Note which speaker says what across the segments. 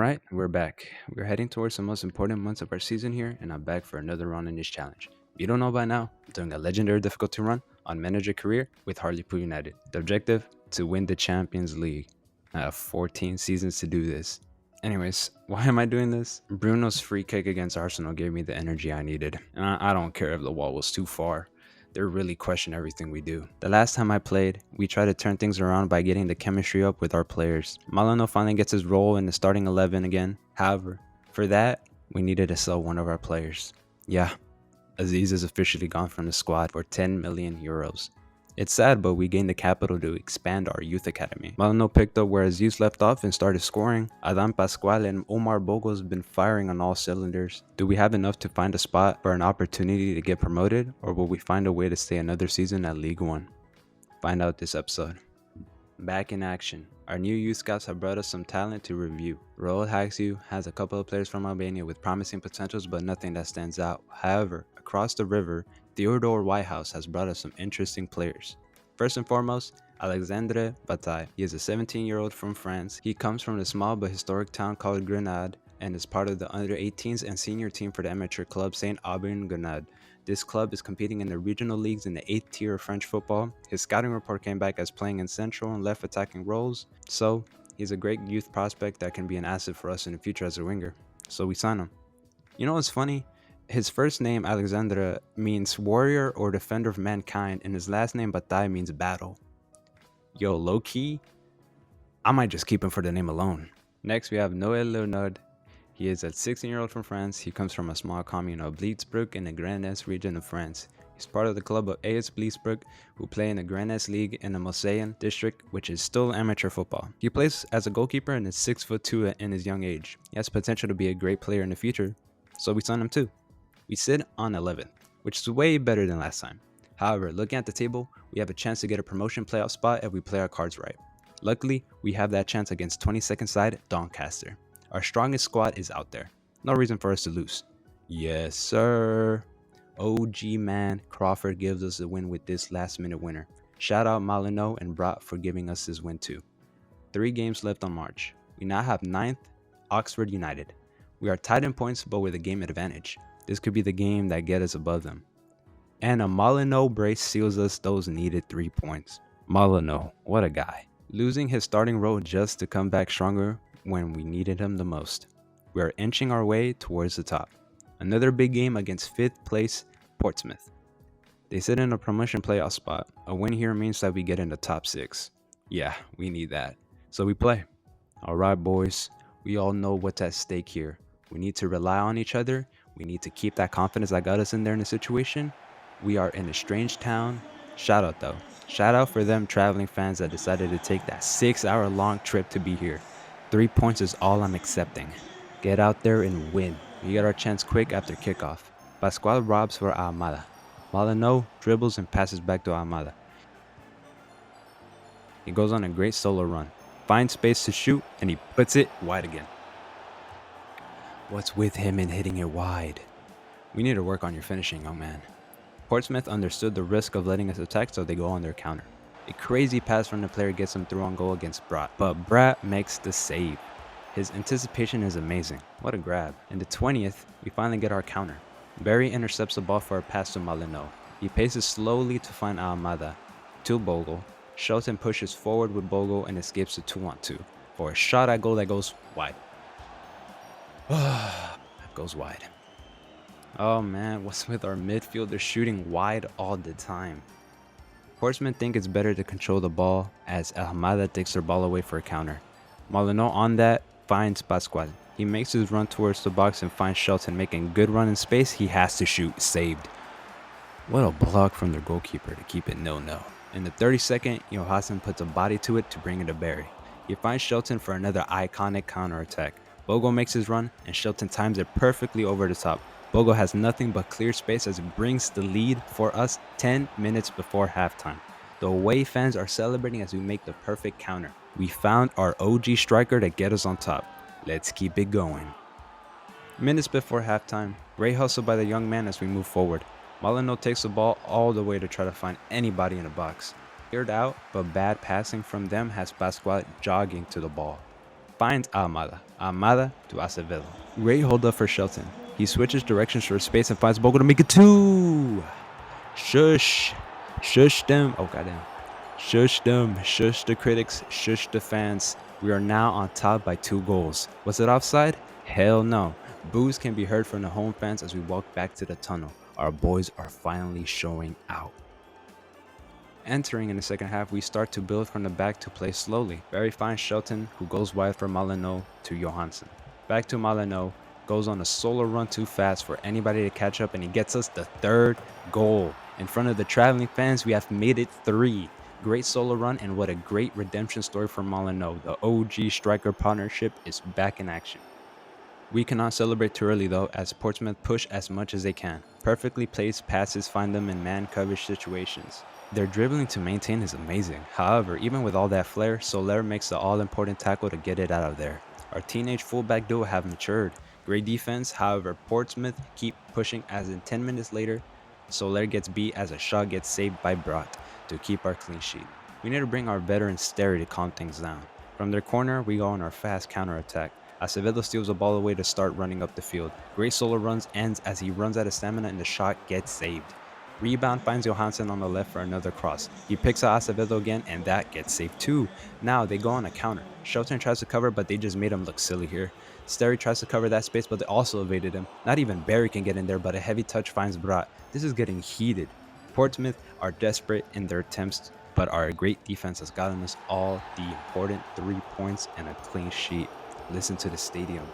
Speaker 1: Alright, we're back. We're heading towards the most important months of our season here, and I'm back for another round in this challenge. If you don't know by now, I'm doing a legendary difficulty run on manager career with Hartlepool United. The objective? To win the Champions League. I have 14 seasons to do this. Anyways, why am I doing this? Bruno's free kick against Arsenal gave me the energy I needed, and I don't care if the wall was too far. They really question everything we do. The last time I played, we tried to turn things around by getting the chemistry up with our players. Malino finally gets his role in the starting 11 again. However, for that, we needed to sell one of our players. Yeah, Aziz is officially gone from the squad for 10 million euros. It's sad, but we gained the capital to expand our youth academy. Malino picked up where Aziz left off and started scoring. Adam Pascual and Omar Bogle has been firing on all cylinders. Do we have enough to find a spot for an opportunity to get promoted, or will we find a way to stay another season at League One? Find out this episode. Back in action. Our new youth scouts have brought us some talent to review. Raul Haxiu has a couple of players from Albania with promising potentials but nothing that stands out. However, across the river, Theodore Whitehouse has brought us some interesting players. First and foremost, Alexandre Bataille. He is a 17-year-old from France. He comes from the small but historic town called Grenade and is part of the under-18s and senior team for the amateur club Saint Aubin Grenade. This club is competing in the regional leagues in the 8th tier of French football. His scouting report came back as playing in central and left attacking roles, so he's a great youth prospect that can be an asset for us in the future as a winger. So we sign him. You know what's funny? His first name, Alexandre, means warrior or defender of mankind, and his last name, Bataille, means battle. Yo, low-key, I might just keep him for the name alone. Next, we have Noël Leonard. He is a 16-year-old from France. He comes from a small commune of Blitzbruck in the Grand Est region of France. He's part of the club of AS Blitzbruck, who play in the Grand Est League in the Mosaien district, which is still amateur football. He plays as a goalkeeper and is 6'2" in his young age. He has potential to be a great player in the future, so we signed him too. We sit on 11th, which is way better than last time. However, looking at the table, we have a chance to get a promotion playoff spot if we play our cards right. Luckily, we have that chance against 22nd side Doncaster. Our strongest squad is out there. No reason for us to lose. Yes, sir. OG man Crawford gives us a win with this last minute winner. Shout out Malino and Brat for giving us this win too. 3 games left on March. We now have 9th Oxford United. We are tied in points but with a game advantage. This could be the game that gets us above them. And a Malino brace seals us those needed 3 points. Malino, what a guy. Losing his starting role just to come back stronger when we needed him the most. We are inching our way towards the top. Another big game against 5th place Portsmouth. They sit in a promotion playoff spot. A win here means that we get in the top 6. Yeah, we need that. So we play. Alright boys, we all know what's at stake here. We need to rely on each other. We need to keep that confidence that got us in there in the situation. We are in a strange town. Shout out though. Shout out for them traveling fans that decided to take that 6-hour long trip to be here. 3 points is all I'm accepting. Get out there and win. We get our chance quick after kickoff. Pascual robs for Almada. Malino dribbles and passes back to Almada. He goes on a great solo run. Finds space to shoot and he puts it wide again. What's with him and hitting it wide? We need to work on your finishing, young man. Portsmouth understood the risk of letting us attack, so they go on their counter. A crazy pass from the player gets him through on goal against Brat, but Brat makes the save. His anticipation is amazing. What a grab. In the 20th, we finally get our counter. Barry intercepts the ball for a pass to Malino. He paces slowly to find Almada. To Bogle. Shelton pushes forward with Bogle and escapes to 2-on-2 for a shot at goal that goes wide. That goes wide. Oh man, what's with our midfielders shooting wide all the time? Portsmouth think it's better to control the ball as Almada takes their ball away for a counter. Malino on that finds Pascual. He makes his run towards the box and finds Shelton making good run in space. He has to shoot. Saved. What a block from their goalkeeper to keep it 0-0. In the 32nd, Johansson puts a body to it to bring it to Barry. He finds Shelton for another iconic counterattack. Bogle makes his run and Shelton times it perfectly over the top. Bogle has nothing but clear space as it brings the lead for us 10 minutes before halftime. The away fans are celebrating as we make the perfect counter. We found our OG striker to get us on top. Let's keep it going. Minutes before halftime, great hustle by the young man as we move forward. Malino takes the ball all the way to try to find anybody in the box. Cleared out, but bad passing from them has Pascual jogging to the ball. finds Almada. Almada to Acevedo. Great hold up for Shelton. He switches directions for space and finds Bogle to make it 2. Shush. Shush them. Oh, goddamn. Shush them. Shush the critics. Shush the fans. We are now on top by 2 goals. Was it offside? Hell no. Boos can be heard from the home fans as we walk back to the tunnel. Our boys are finally showing out. Entering in the second half, we start to build from the back to play slowly. Very fine Shelton, who goes wide for Malino to Johansson. Back to Malino, goes on a solo run too fast for anybody to catch up, and he gets us the 3rd goal. In front of the traveling fans, we have made it 3. Great solo run, and what a great redemption story for Malino. The OG striker partnership is back in action. We cannot celebrate too early though, as Portsmouth push as much as they can. Perfectly placed passes find them in man coverage situations. Their dribbling to maintain is amazing. However, even with all that flair, Soler makes the all-important tackle to get it out of there. Our teenage fullback duo have matured. Great defense, however, Portsmouth keep pushing as in 10 minutes later, Soler gets beat as a shot gets saved by Brat to keep our clean sheet. We need to bring our veteran Sterry to calm things down. From their corner, we go on our fast counter-attack. Acevedo steals the ball away to start running up the field. Great solo runs ends as he runs out of stamina and the shot gets saved. Rebound finds Johansson on the left for another cross. He picks out Acevedo again and that gets saved too. Now they go on a counter. Shelton tries to cover but they just made him look silly here. Sterry tries to cover that space but they also evaded him. Not even Barry can get in there but a heavy touch finds Brat. This is getting heated. Portsmouth are desperate in their attempts but our great defense has gotten us all the important 3 points and a clean sheet. Listen to the stadium.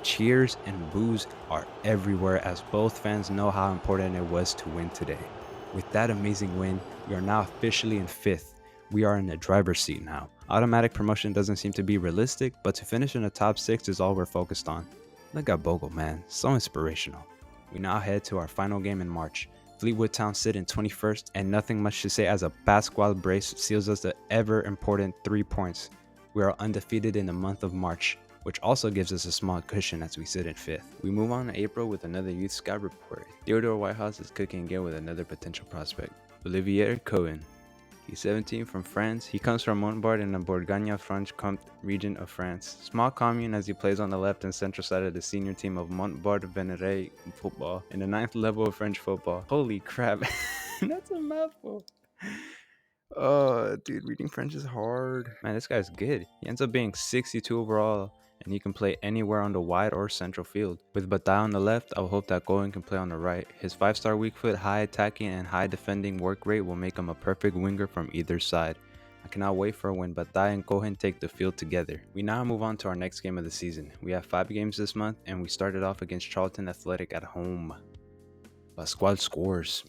Speaker 1: Cheers and boos are everywhere as both fans know how important it was to win today. With that amazing win, we are now officially in 5th. We are in the driver's seat now. Automatic promotion doesn't seem to be realistic, but to finish in the top 6 is all we're focused on. Look at Bogle, man. So inspirational. We now head to our final game in March. Fleetwood Town sit in 21st, and nothing much to say as a Pascual brace seals us the ever important 3 points. We are undefeated in the month of March, which also gives us a small cushion as we sit in 5th. We move on to April with another youth scout report. Theodore Whitehouse is cooking again with another potential prospect, Olivier Cohen. He's 17 from France. He comes from Montbard in the Bourgogne-Franche-Comté region of France. Small commune as he plays on the left and central side of the senior team of Montbard Venere football in the 9th level of French football. Holy crap, that's a mouthful. Oh, dude, reading French is hard. Man, this guy's good. He ends up being 62 overall, and he can play anywhere on the wide or central field. With Bataille on the left, I will hope that Cohen can play on the right. His 5-star weak foot, high attacking, and high defending work rate will make him a perfect winger from either side. I cannot wait for when Bataille and Cohen take the field together. We now move on to our next game of the season. We have 5 games this month, and we started off against Charlton Athletic at home. Pascual scores,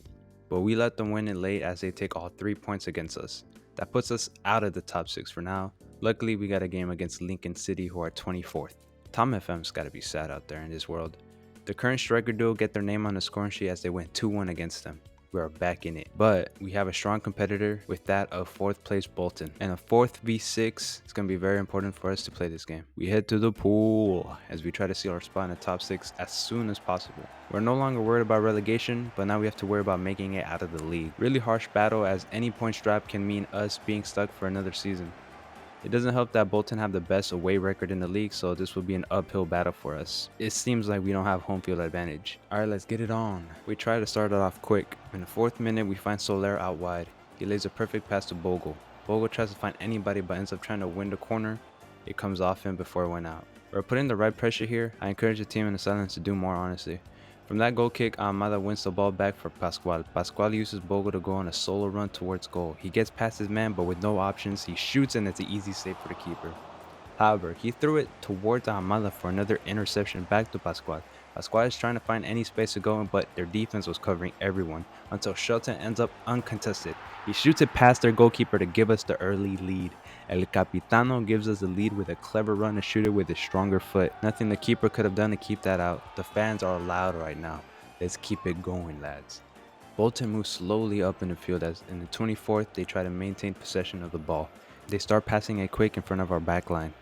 Speaker 1: but we let them win it late as they take all 3 points against us. That puts us out of the top 6 for now. Luckily, we got a game against Lincoln City, who are 24th. Tom FM's gotta be sad out there in this world. The current striker duo get their name on the scoring sheet as they went 2-1 against them. We are back in it, but we have a strong competitor with that of 4th place Bolton, and a 4th v6. It's gonna be very important for us to play this game. We head to the pool as we try to seal our spot in the top 6 as soon as possible. We're no longer worried about relegation, but now we have to worry about making it out of the league. Really harsh battle as any points drop can mean us being stuck for another season. It doesn't help that Bolton have the best away record in the league, so this will be an uphill battle for us. It seems like we don't have home field advantage. Alright, let's get it on. We try to start it off quick. In the 4th minute, we find Soler out wide. He lays a perfect pass to Bogle. Bogle tries to find anybody but ends up trying to win the corner. It comes off him before it went out. We're putting the right pressure here. I encourage the team in the silence to do more, honestly. From that goal kick, Almada wins the ball back for Pascual. Pascual uses Bogle to go on a solo run towards goal. He gets past his man, but with no options, he shoots and it's an easy save for the keeper. However, he threw it towards Almada for another interception back to Pascual. Pascual is trying to find any space to go in, but their defense was covering everyone until Shelton ends up uncontested. He shoots it past their goalkeeper to give us the early lead. El Capitano gives us the lead with a clever run to shoot it with his stronger foot. Nothing the keeper could have done to keep that out. The fans are loud right now. Let's keep it going, lads. Bolton moves slowly up in the field as in the 24th they try to maintain possession of the ball. They start passing it quick in front of our back line.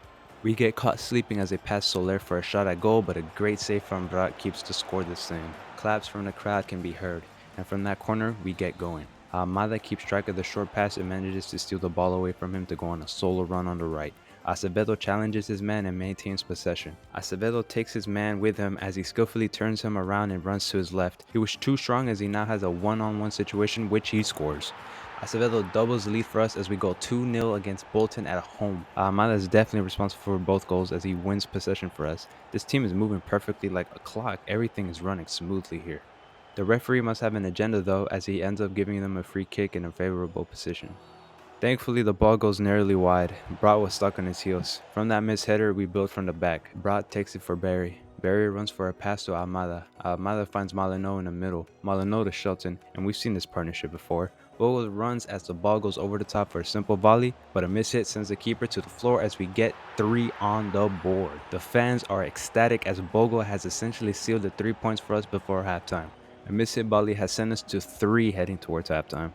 Speaker 1: We get caught sleeping as they pass Soler for a shot at goal, but a great save from Brat keeps the score the same. Claps from the crowd can be heard, and from that corner, we get going. Almada keeps track of the short pass and manages to steal the ball away from him to go on a solo run on the right. Acevedo challenges his man and maintains possession. Acevedo takes his man with him as he skillfully turns him around and runs to his left. He was too strong as he now has a one-on-one situation which he scores. Acevedo doubles the lead for us as we go 2-0 against Bolton at home. Almada is definitely responsible for both goals as he wins possession for us. This team is moving perfectly like a clock. Everything is running smoothly here. The referee must have an agenda though, as he ends up giving them a free kick in a favorable position. Thankfully, the ball goes nearly wide. Brat was stuck on his heels. From that missed header, we build from the back. Brat takes it for Barry. Barry runs for a pass to Almada. Almada finds Molyneux in the middle. Molyneux to Shelton, and we've seen this partnership before. Bogle runs as the ball goes over the top for a simple volley, but a miss hit sends the keeper to the floor as we get 3 on the board. The fans are ecstatic as Bogle has essentially sealed the 3 points for us before halftime. A miss hit volley has sent us to 3 heading towards halftime.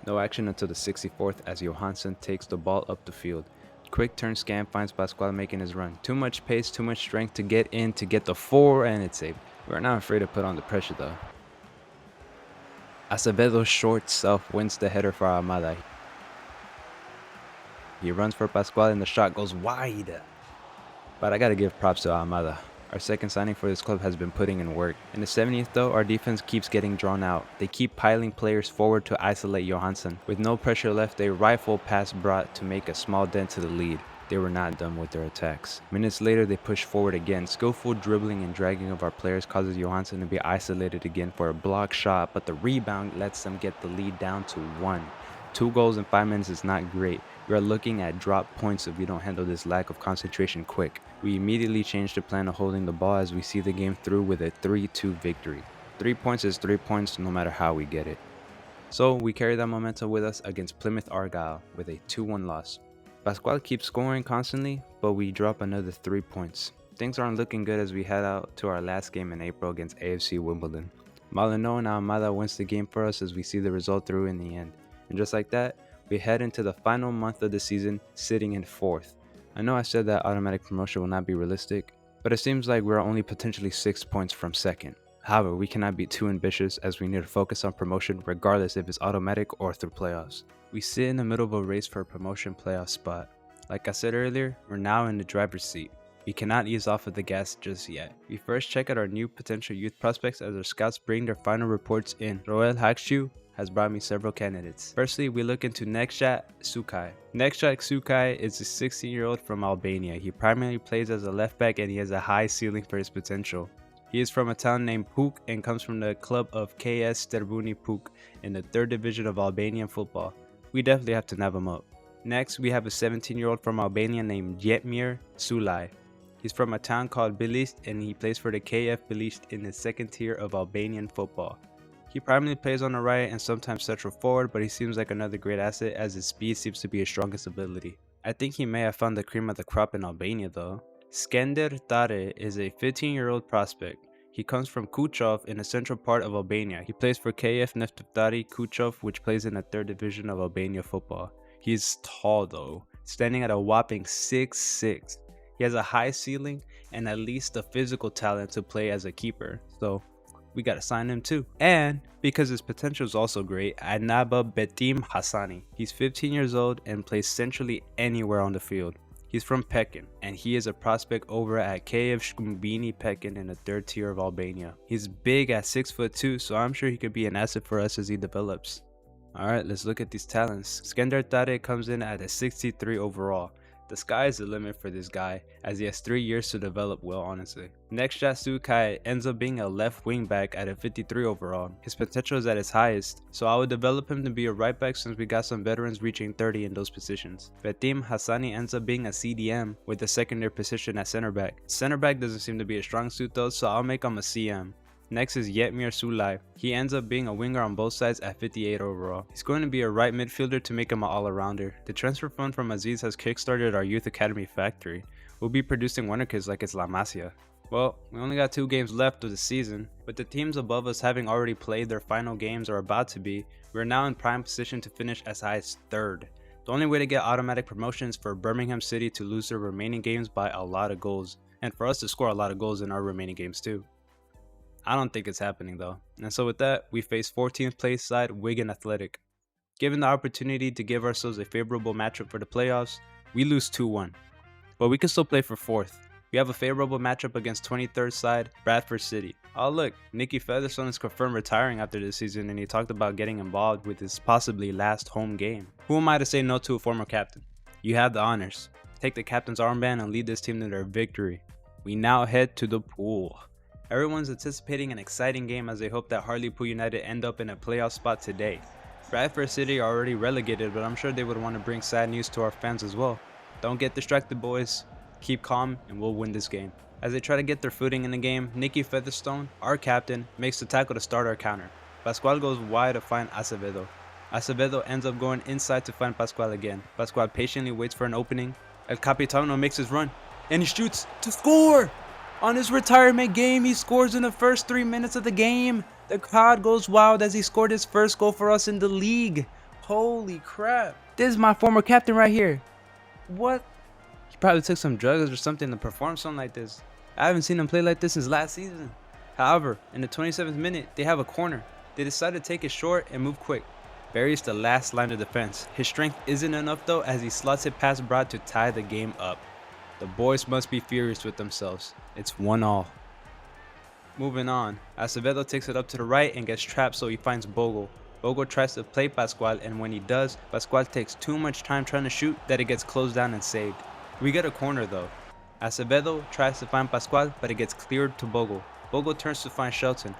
Speaker 1: No action until the 64th as Johansson takes the ball up the field. Quick turn scam finds Pascual making his run. Too much pace, too much strength to get in to get the 4, and it's saved. We're not afraid to put on the pressure though. Acevedo's short self wins the header for Almada. He runs for Pascual and the shot goes wide. But I gotta give props to Almada. Our second signing for this club has been putting in work. In the 70th though, our defense keeps getting drawn out. They keep piling players forward to isolate Johansson. With no pressure left, they rifle past Brat to make a small dent to the lead. They were not done with their attacks. Minutes later, they push forward again. Skillful dribbling and dragging of our players causes Johansson to be isolated again for a block shot, but the rebound lets them get the lead down to 1. 2 goals in 5 minutes is not great. We are looking at drop points if we don't handle this lack of concentration quick. We immediately change the plan of holding the ball as we see the game through with a 3-2 victory. 3 points is 3 points no matter how we get it. So we carry that momentum with us against Plymouth Argyle with a 2-1 loss. Pascual keeps scoring constantly, but we drop another 3 points. Things aren't looking good as we head out to our last game in April against AFC Wimbledon. Molyneux and Almada wins the game for us as we see the result through in the end. And just like that, we head into the final month of the season sitting in 4th. I know I said that automatic promotion will not be realistic, but it seems like we're only potentially 6 points from 2nd. However, we cannot be too ambitious as we need to focus on promotion regardless if it's automatic or through playoffs. We sit in the middle of a race for a promotion playoff spot. Like I said earlier, we're now in the driver's seat. We cannot ease off of the gas just yet. We first check out our new potential youth prospects as our scouts bring their final reports in. Roel Hakshu has brought me several candidates. Firstly, we look into Nekšat Sukai. Nekšat Sukai is a 16-year-old from Albania. He primarily plays as a left back and he has a high ceiling for his potential. He is from a town named Puk and comes from the club of KS Sterbuni Puk in the 3rd division of Albanian football. We definitely have to nab him up. Next, we have a 17-year-old from Albania named Jetmir Sulaj. He's from a town called Bilist and he plays for the KF Bilist in the 2nd tier of Albanian football. He primarily plays on the right and sometimes central forward, but he seems like another great asset as his speed seems to be his strongest ability. I think he may have found the cream of the crop in Albania though. Skender Tare is a 15-year-old prospect. He comes from Kuchov in the central part of Albania. He plays for KF Neftari Kuchov, which plays in the 3rd division of Albania football. He is tall though, standing at a whopping 6'6". He has a high ceiling and at least the physical talent to play as a keeper, so we gotta sign him too. And because his potential is also great, I nab up Betim Hassani. He's 15 years old and plays centrally anywhere on the field. He's from Pekin, and he is a prospect over at KF Shkumbini Pekin in the 3rd tier of Albania. He's big at 6'2", so I'm sure he could be an asset for us as he develops. Alright, let's look at these talents. Skender Tare comes in at a 63 overall. The sky is the limit for this guy, as he has 3 years to develop well, honestly. Nekšat Sukai ends up being a left wing back at a 53 overall. His potential is at its highest, so I would develop him to be a right back since we got some veterans reaching 30 in those positions. Betim Hassani ends up being a CDM with a secondary position at center back. Center back doesn't seem to be a strong suit though, so I'll make him a CM. Next is Jetmir Sulaj. He ends up being a winger on both sides at 58 overall. He's going to be a right midfielder to make him an all-arounder. The transfer fund from Aziz has kickstarted our youth academy factory. We'll be producing wonder kids like it's La Masia. Well, we only got 2 games left of the season. With the teams above us having already played their final games or about to be, we're now in prime position to finish as high as 3rd. The only way to get automatic promotion is for Birmingham City to lose their remaining games by a lot of goals, and for us to score a lot of goals in our remaining games too. I don't think it's happening though. And so with that, we face 14th place side Wigan Athletic. Given the opportunity to give ourselves a favorable matchup for the playoffs, we lose 2-1. but we can still play for 4th. We have a favorable matchup against 23rd side Bradford City. Oh look, Nicky Featherstone is confirmed retiring after this season, and he talked about getting involved with his possibly last home game. Who am I to say no to a former captain? You have the honors. Take the captain's armband and lead this team to their victory. We now head to the pool. Everyone's anticipating an exciting game as they hope that Hartlepool United end up in a playoff spot today. Bradford City are already relegated, but I'm sure they would want to bring sad news to our fans as well. Don't get distracted, boys. Keep calm and we'll win this game. As they try to get their footing in the game, Nicky Featherstone, our captain, makes the tackle to start our counter. Pascual goes wide to find Acevedo. Acevedo ends up going inside to find Pascual again. Pascual patiently waits for an opening. El Capitano makes his run, and he shoots to score! On his retirement game, he scores in the first 3 minutes of the game. The crowd goes wild as he scored his first goal for us in the league. Holy crap. This is my former captain right here. What? He probably took some drugs or something to perform something like this. I haven't seen him play like this since last season. However, in the 27th minute, they have a corner. They decide to take it short and move quick. Buries the last line of defense. His strength isn't enough though, as he slots it past Brad to tie the game up. The boys must be furious with themselves. It's 1-1. Moving on, Acevedo takes it up to the right and gets trapped, so he finds Bogle. Bogle tries to play Pascual, and when he does, Pascual takes too much time trying to shoot that it gets closed down and saved. We get a corner though. Acevedo tries to find Pascual, but it gets cleared to Bogle. Bogle turns to find Shelton.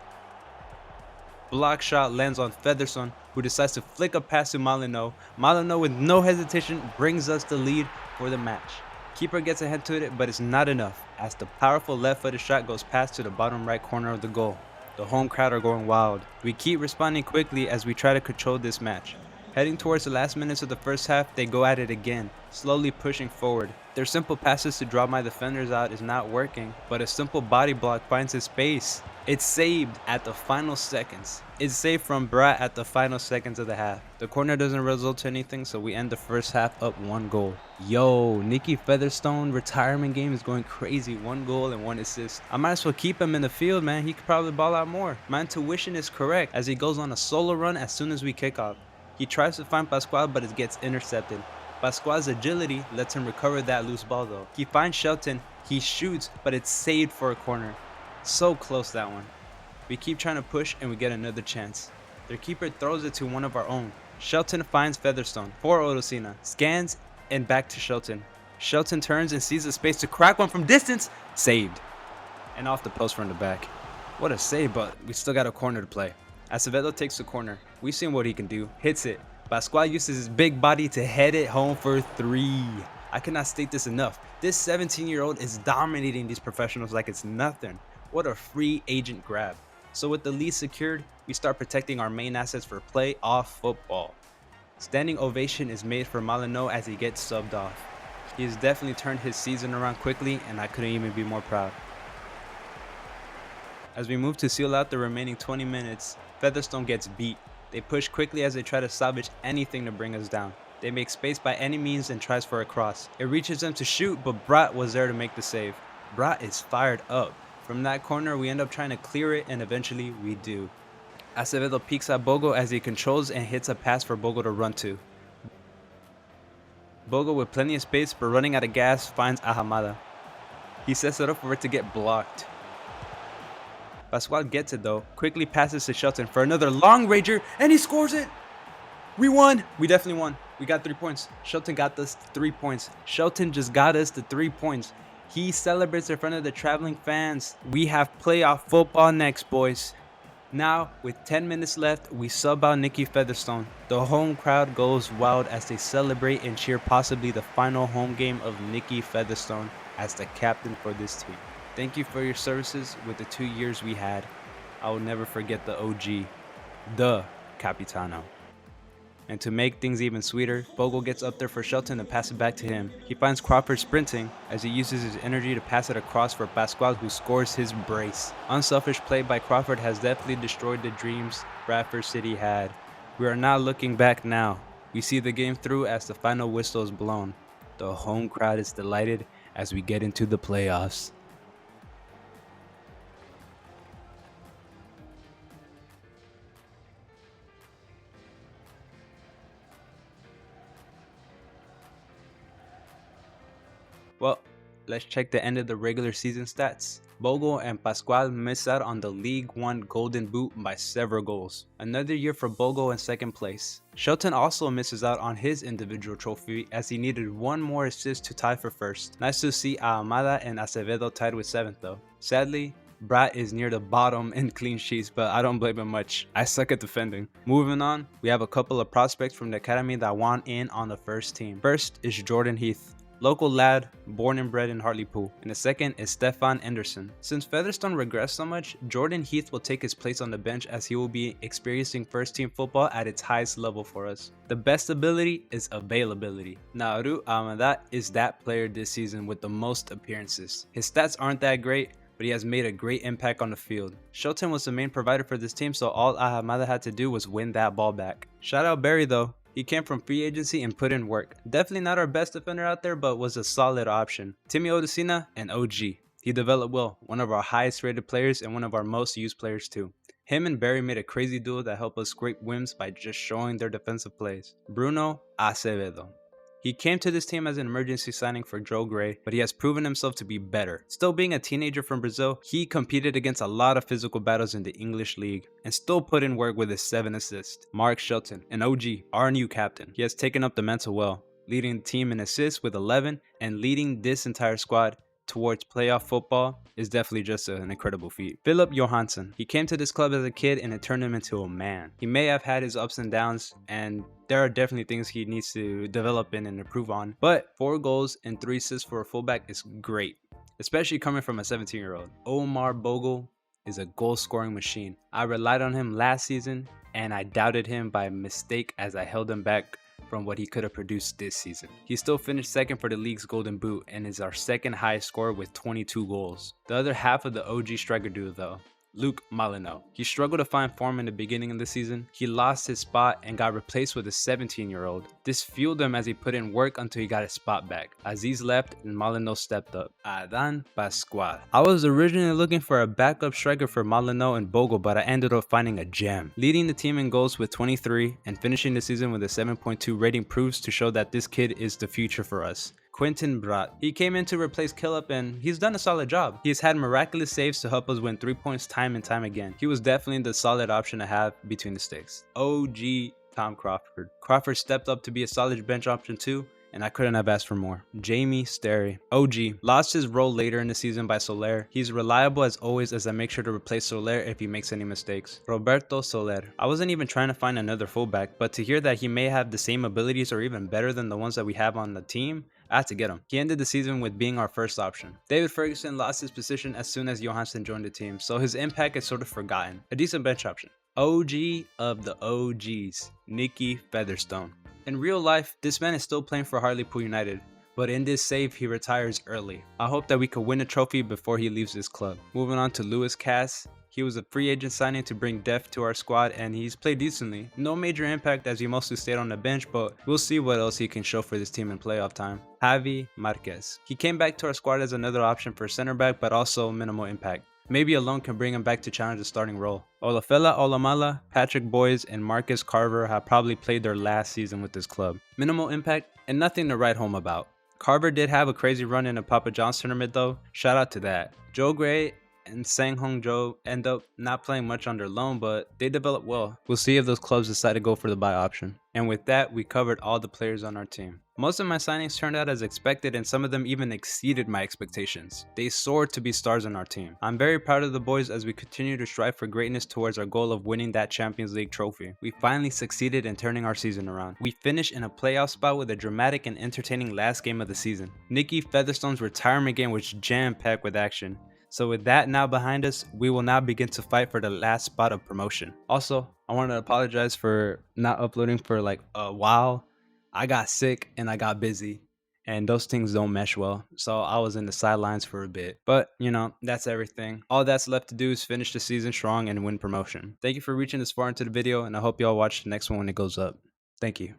Speaker 1: Block shot lands on Featherstone, who decides to flick a pass to Molyneux. Molyneux, with no hesitation, brings us the lead for the match. Keeper gets ahead to it, but it's not enough, as the powerful left-footed shot goes past to the bottom right corner of the goal. The home crowd are going wild. We keep responding quickly as we try to control this match. Heading towards the last minutes of the first half, they go at it again, slowly pushing forward. Their simple passes to draw my defenders out is not working, but a simple body block finds his space. It's saved at the final seconds. It's saved from Brat at the final seconds of the half. The corner doesn't result to anything, so we end the first half up 1 goal. Yo, Nicky Featherstone retirement game is going crazy. 1 goal and 1 assist. I might as well keep him in the field, man. He could probably ball out more. My intuition is correct as he goes on a solo run as soon as we kick off. He tries to find Pascual, but it gets intercepted. Pascual's agility lets him recover that loose ball though. He finds Shelton, he shoots, but it's saved for a corner. So close, that one. We keep trying to push and we get another chance. Their keeper throws it to one of our own. Shelton finds Featherstone for Odosina, scans and back to Shelton. Shelton turns and sees the space to crack one from distance. Saved. And off the post from the back. What a save, but we still got a corner to play. Acevedo takes the corner. We've seen what he can do. Hits it. Pascual uses his big body to head it home for 3. I cannot state this enough. This 17-year-old is dominating these professionals like it's nothing. What a free agent grab. So with the lead secured, we start protecting our main assets for playoff football. Standing ovation is made for Molyneux as he gets subbed off. He has definitely turned his season around quickly, and I couldn't even be more proud. As we move to seal out the remaining 20 minutes, Featherstone gets beat. They push quickly as they try to salvage anything to bring us down. They make space by any means and tries for a cross. It reaches them to shoot, but Brat was there to make the save. Brat is fired up. From that corner, we end up trying to clear it, and eventually we do. Acevedo peeks at Bogle as he controls and hits a pass for Bogle to run to. Bogle, with plenty of space but running out of gas, finds Ahamada. He sets it up for it to get blocked. Pascual gets it though, quickly passes to Shelton for another long rager, and he scores it! We won! We definitely won. We got 3 points. Shelton got us 3 points. Shelton just got us the 3 points. He celebrates in front of the traveling fans. We have playoff football next, boys. Now, with 10 minutes left, we sub out Nicky Featherstone. The home crowd goes wild as they celebrate and cheer possibly the final home game of Nicky Featherstone as the captain for this team. Thank you for your services with the 2 years we had. I will never forget the OG, the Capitano. And to make things even sweeter, Bogle gets up there for Shelton and pass it back to him. He finds Crawford sprinting as he uses his energy to pass it across for Pascual, who scores his brace. Unselfish play by Crawford has definitely destroyed the dreams Bradford City had. We are not looking back now. We see the game through as the final whistle is blown. The home crowd is delighted as we get into the playoffs. Well, let's check the end of the regular season stats. Bogle and Pascual missed out on the League One Golden Boot by several goals. Another year for Bogle in second place. Shelton also misses out on his individual trophy as he needed one more assist to tie for first. Nice to see Ahmada and Acevedo tied with 7th though. Sadly, Brat is near the bottom in clean sheets, but I don't blame him much. I suck at defending. Moving on, we have a couple of prospects from the academy that want in on the first team. First is Jordan Heath, local lad, born and bred in Hartlepool, and the second is Stefan Anderson. Since Featherstone regressed so much, Jordan Heath will take his place on the bench as he will be experiencing first team football at its highest level for us. The best ability is availability. Nauru Amada is that player this season with the most appearances. His stats aren't that great, but he has made a great impact on the field. Shelton was the main provider for this team, so all Ahamada had to do was win that ball back. Shout out Barry though. He came from free agency and put in work. Definitely not our best defender out there, but was a solid option. Timmy Odesina and OG. He developed well, one of our highest rated players and one of our most used players too. Him and Barry made a crazy duo that helped us scrape wins by just showing their defensive plays. Bruno Acevedo. He came to this team as an emergency signing for Joe Gray, but he has proven himself to be better. Still being a teenager from Brazil, he competed against a lot of physical battles in the English league and still put in work with his 7 assists. Mark Shelton, an OG, our new captain. He has taken up the mantle well, leading the team in assists with 11 and leading this entire squad towards playoff football is definitely just an incredible feat. Philip Johansson. He came to this club as a kid and it turned him into a man. He may have had his ups and downs and there are definitely things he needs to develop in and improve on, but 4 goals and 3 assists for a fullback is great, especially coming from a 17-year-old. Omar Bogle is a goal-scoring machine. I relied on him last season and I doubted him by mistake as I held him back from what he could have produced this season. He still finished second for the league's Golden Boot and is our second highest scorer with 22 goals. The other half of the OG striker duo though, Luke Molyneux. He struggled to find form in the beginning of the season. He lost his spot and got replaced with a 17-year-old. This fueled him as he put in work until he got his spot back. Aziz left and Molyneux stepped up. Adan Pascual. I was originally looking for a backup striker for Molyneux and Bogle, but I ended up finding a gem. Leading the team in goals with 23 and finishing the season with a 7.2 rating proves to show that this kid is the future for us. Quentin Brat. He came in to replace Killup and he's done a solid job. He's had miraculous saves to help us win 3 points time and time again. He was definitely the solid option to have between the sticks. OG Tom Crawford. Crawford stepped up to be a solid bench option too, and I couldn't have asked for more. Jamie Sterry. OG lost his role later in the season by Soler. He's reliable as always as I make sure to replace Soler if he makes any mistakes. Roberto Soler. I wasn't even trying to find another fullback, but to hear that he may have the same abilities or even better than the ones that we have on the team, I had to get him. He ended the season with being our first option. David Ferguson lost his position as soon as Johansson joined the team, so his impact is sort of forgotten. A decent bench option. OG of the OGs, Nicky Featherstone. In real life, this man is still playing for Hartlepool United, but in this save, he retires early. I hope that we could win a trophy before he leaves this club. Moving on to Lewis Cass. He was a free agent signing to bring depth to our squad and he's played decently. No major impact as he mostly stayed on the bench, but we'll see what else he can show for this team in playoff time. Javi Marquez. He came back to our squad as another option for center back, but also minimal impact. Maybe a loan can bring him back to challenge the starting role. Olafella Olamala, Patrick Boyes, and Marcus Carver have probably played their last season with this club. Minimal impact and nothing to write home about. Carver did have a crazy run in a Papa John's tournament though, shout out to that. Joe Gray and Sang Hong Jo end up not playing much under loan, but they develop well. We'll see if those clubs decide to go for the buy option. And with that, we covered all the players on our team. Most of my signings turned out as expected and some of them even exceeded my expectations. They soared to be stars on our team. I'm very proud of the boys as we continue to strive for greatness towards our goal of winning that Champions League trophy. We finally succeeded in turning our season around. We finished in a playoff spot with a dramatic and entertaining last game of the season. Nicky Featherstone's retirement game was jam-packed with action. So with that now behind us, we will now begin to fight for the last spot of promotion. Also, I want to apologize for not uploading for like a while. I got sick and I got busy and those things don't mesh well. So I was in the sidelines for a bit. But, you know, that's everything. All that's left to do is finish the season strong and win promotion. Thank you for reaching this far into the video and I hope y'all watch the next one when it goes up. Thank you.